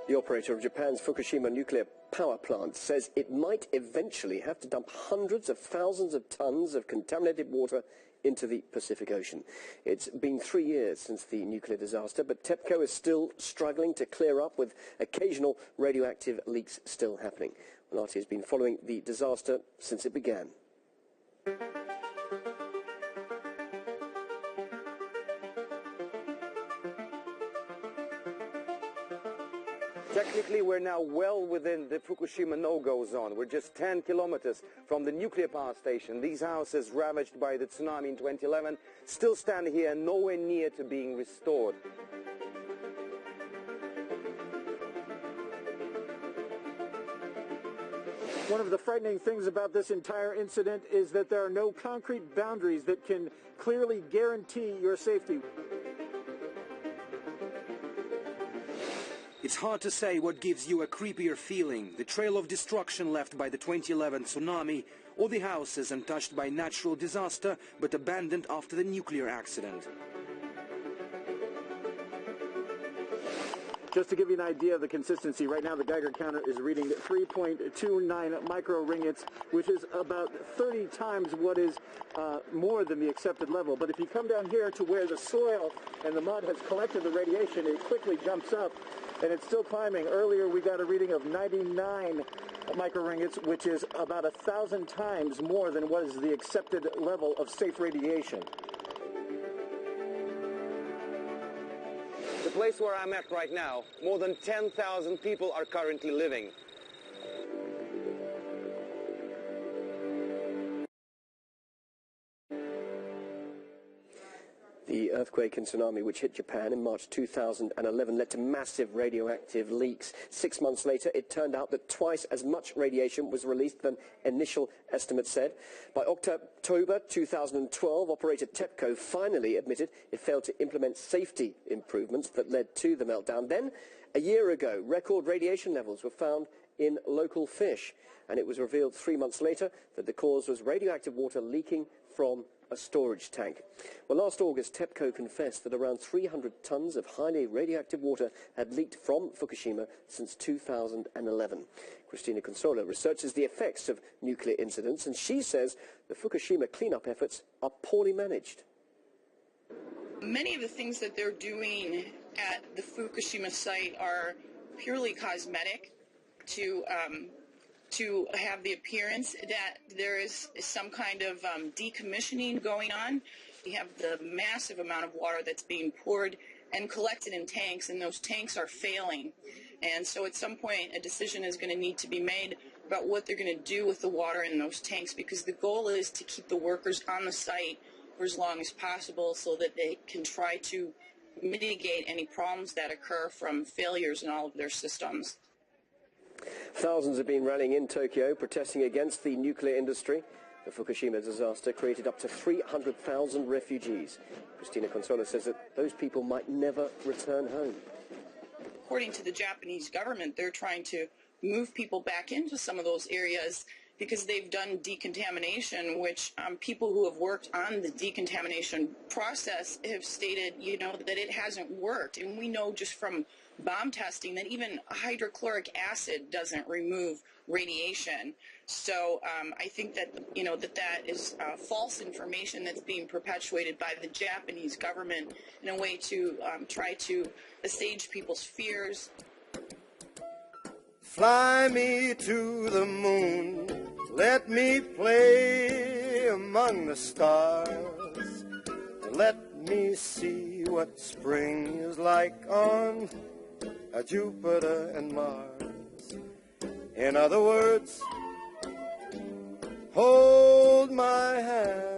The operator of Japan's Fukushima nuclear power plant says it might eventually have to dump hundreds of thousands of tons of contaminated water into the Pacific Ocean. It's been 3 years since the nuclear disaster, but TEPCO is still struggling to clear up, with occasional radioactive leaks still happening. Well, RT has been following the disaster since it began. Technically, we're now well within the Fukushima no-go zone. We're just 10 kilometers from the nuclear power station. These houses, ravaged by the tsunami in 2011, still stand here, nowhere near to being restored. One of the frightening things about this entire incident is that there are no concrete boundaries that can clearly guarantee your safety. It's hard to say what gives you a creepier feeling, the trail of destruction left by the 2011 tsunami, or the houses untouched by natural disaster but abandoned after the nuclear accident. Just to give you an idea of the consistency, right now the Geiger counter is reading 3.29 micro-ringgits, which is about 30 times what is more than the accepted level. But if you come down here to where the soil and the mud has collected the radiation, it quickly jumps up, and it's still climbing. Earlier we got a reading of 99 micro-ringgits, which is about 1,000 times more than what is the accepted level of safe radiation. The place where I'm at right now, more than 10,000 people are currently living. The earthquake and tsunami which hit Japan in March 2011 led to massive radioactive leaks. 6 months later, it turned out that twice as much radiation was released than initial estimates said. By October 2012, operator TEPCO finally admitted it failed to implement safety improvements that led to the meltdown. Then, a year ago, record radiation levels were found in local fish, and it was revealed 3 months later that the cause was radioactive water leaking from a storage tank. Well, last August, TEPCO confessed that around 300 tons of highly radioactive water had leaked from Fukushima since 2011. Cristina Consola researches the effects of nuclear incidents, and she says the Fukushima cleanup efforts are poorly managed. Many of the things that they're doing at the Fukushima site are purely cosmetic to have the appearance that there is some kind of decommissioning going on. We have the massive amount of water that's being poured and collected in tanks, and those tanks are failing. And so at some point a decision is going to need to be made about what they're going to do with the water in those tanks, because the goal is to keep the workers on the site for as long as possible so that they can try to mitigate any problems that occur from failures in all of their systems. Thousands have been rallying in Tokyo, protesting against the nuclear industry. The Fukushima disaster created up to 300,000 refugees. Cristina Consola says that those people might never return home. According to the Japanese government, they're trying to move people back into some of those areas because they've done decontamination, which people who have worked on the decontamination process have stated, that it hasn't worked. And we know just from bomb testing that even hydrochloric acid doesn't remove radiation. So I think that, that is false information that's being perpetuated by the Japanese government in a way to try to assuage people's fears. Fly me to the moon, let me play among the stars, let me see what spring is like on Jupiter and Mars. In other words, hold my hand.